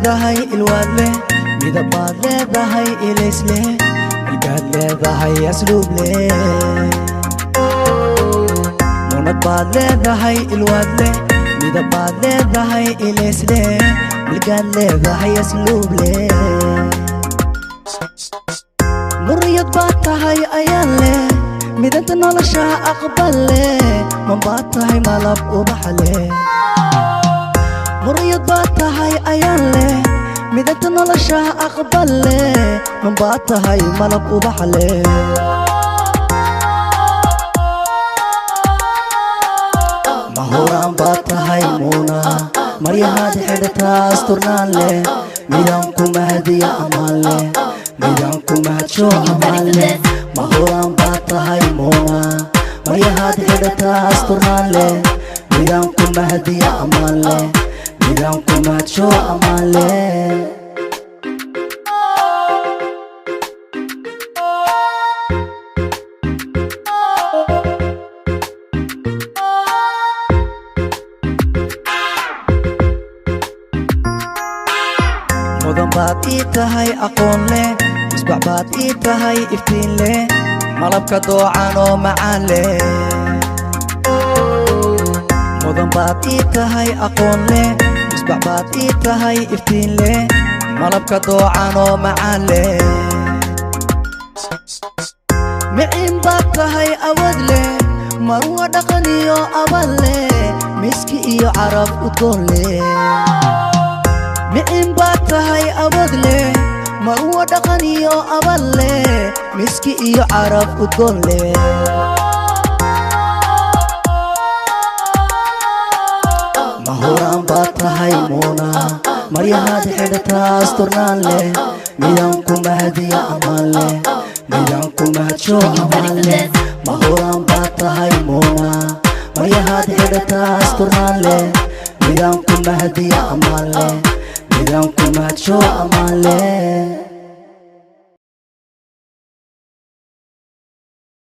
leedahay ilwaad leh midab baad leedahay ilays leh milkaad leedahay asluub leh munad baad leedahay ilwaad leh midab baad leedahay ilays leh milkaad leedahay asluub leh muriyad baad tahay ayaan leh midanta nolosha aqbal leh man baad tahay malab ubax leh muriyad baad tahay ayaan leh midanta nolosha aqbal leh man baad tahay malab ubax leh mahuraan baad tahay muuna maryahaad xidhataa asturnaan leh midaan ku mahadiya amaan leh midaan ku mahadsho amaan leh mahuraan baad tahay muuna maryahaad xidhataa asturnaan leh midaan ku mahadiya amaan leh midaan ku mahadsho amaan leh mudan baad ii tahay aqoon leh misbax baad ii tahay iftiin leh malabka doocan oo macaan leh mudan baad ii tahay aqoon leh misbax baad ii tahay iftiin leh malabka doocan oo macaan leh miciin baad tahay awad leh marwa dhaqan iyo abal leh miski iyo carab udgoon leh miciin baad tahay awad leh marwa dhaqan iyo abal leh miski iyo carab udgoon leh mahuraan baad tahay muuna maryahaad xidhataa asturnaan leh midaan ku mahadiya amaan leh midaan ku mahadsho amaan leh mahuraan baad tahay muuna maryahaad xidhataa asturnaan leh midaan ku mahadiya amaan leh midaan ku mahadsho amaan leh